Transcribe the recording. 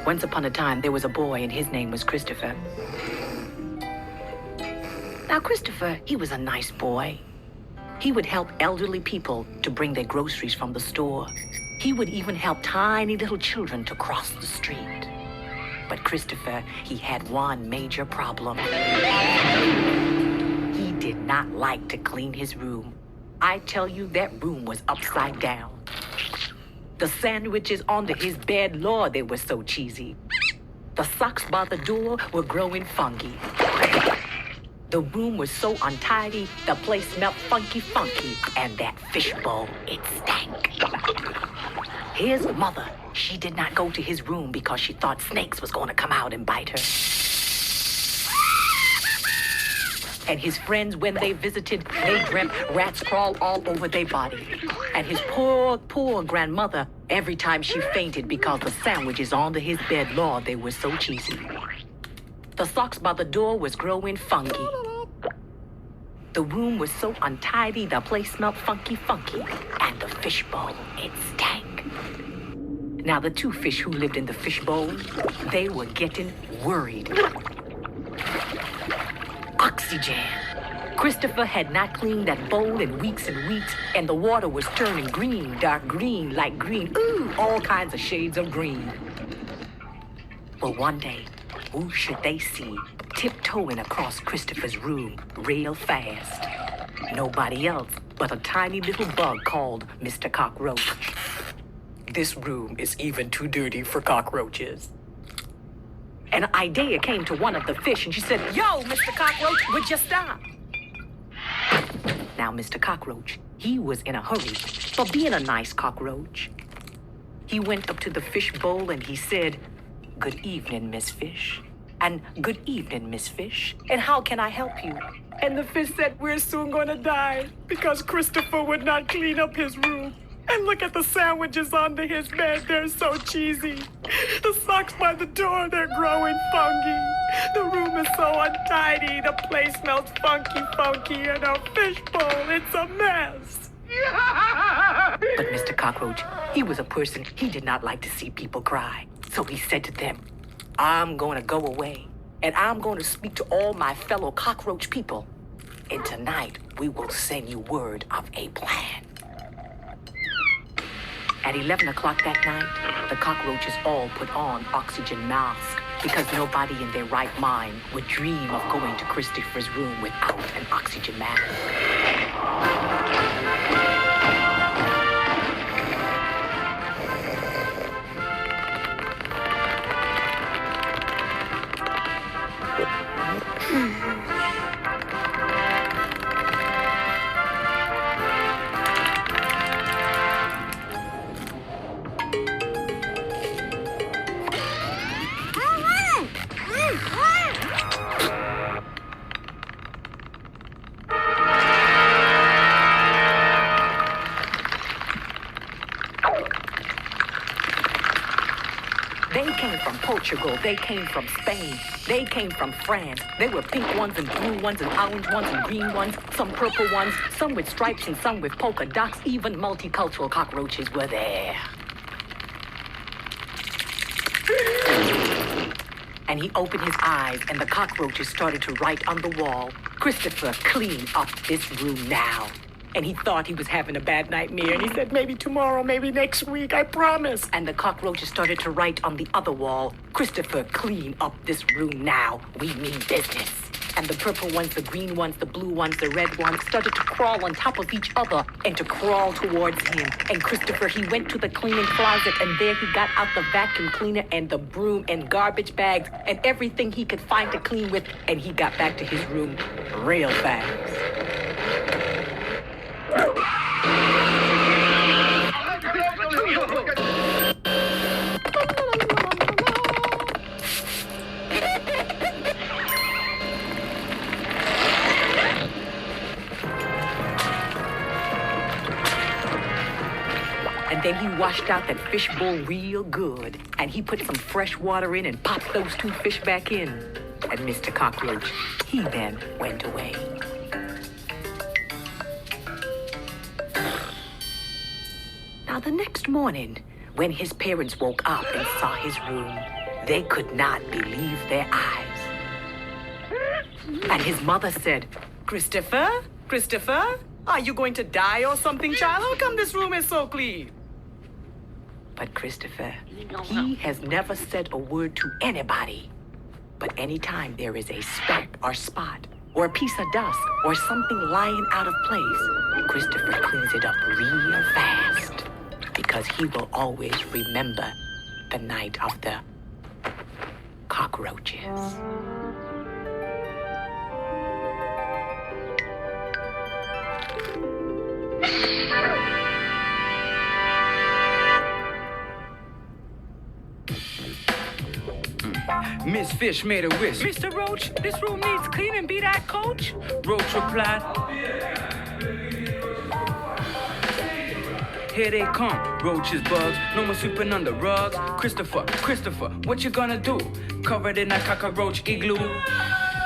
Once upon a time, there was a boy, and his name was Christopher. Now, Christopher, he was a nice boy. He would help elderly people to bring their groceries from the store. He would even help tiny little children to cross the street. But Christopher, he had one major problem. He did not like to clean his room. I tell you, that room was upside down. The sandwiches under his bed, Lord, they were so cheesy. The socks by the door were growing funky. The room was so untidy, the place smelled funky, and that fishbowl, it stank. His mother, she did not go to his room because she thought snakes was going to come out and bite her. And his friends, when they visited, they dreamt rats crawled all over their body. And his poor grandmother, every time she fainted because the sandwiches under his bed, Lord, they were so cheesy. The socks by the door was growing funky. The room was so untidy, the place smelled funky, and the fishbowl, it stank. Now, the two fish who lived in the fishbowl, they were getting worried. Oxygen. Christopher had not cleaned that bowl in weeks and weeks, and the water was turning green, dark green, light green, all kinds of shades of green. Well, one day, who should they see tiptoeing across Christopher's room real fast? Nobody else but a tiny little bug called Mr. Cockroach. This room is even too dirty for cockroaches. An idea came to one of the fish, and she said, "Yo, Mr. Cockroach, would you stop?" Now, Mr. Cockroach, he was in a hurry, but being a nice cockroach, he went up to the fish bowl and he said, "Good evening, Miss Fish." And "Good evening, Miss Fish. And how can I help you?" And the fish said, "We're soon gonna die because Christopher would not clean up his room. And look at the sandwiches under his bed, they're so cheesy. The socks by the door, they're growing funky. The room is so untidy, the place smells funky, and our fishbowl, it's a mess." But Mr. Cockroach, he was a person, he did not like to see people cry. So he said to them, "I'm going to go away, and I'm going to speak to all my fellow cockroach people. And tonight, we will send you word of a plan." At 11 o'clock that night, the cockroaches all put on oxygen masks because nobody in their right mind would dream of going to Christopher's room without an oxygen mask. They came from Portugal, they came from Spain, they came from France. There were pink ones and blue ones and orange ones and green ones, some purple ones, some with stripes and some with polka dots. Even multicultural cockroaches were there. And he opened his eyes and the cockroaches started to write on the wall, "Christopher, clean up this room now." And he thought he was having a bad nightmare. And he said, "Maybe tomorrow, maybe next week, I promise." And the cockroaches started to write on the other wall, "Christopher, clean up this room now. We mean business." And the purple ones, the green ones, the blue ones, the red ones started to crawl on top of each other and to crawl towards him. And Christopher, he went to the cleaning closet and there he got out the vacuum cleaner and the broom and garbage bags and everything he could find to clean with. And he got back to his room real fast. And then he washed out that fish bowl real good. And he put some fresh water in and popped those two fish back in. And Mr. Cockroach, he then went away. Now, the next morning, when his parents woke up and saw his room, They could not believe their eyes. And his mother said, Christopher, Christopher, are you going to die or something, child? How come this room is so clean? But Christopher, he has never said a word to anybody. But anytime there is a speck or spot or a piece of dust or something lying out of place, Christopher cleans it up real fast because he will always remember the night of the cockroaches. Miss Fish made a wish. Mr. Roach, this room needs cleaning, be that coach? Roach replied, here they come, roaches, bugs, no more sweeping under rugs. Christopher, Christopher, what you gonna do? Covered in a cockroach igloo.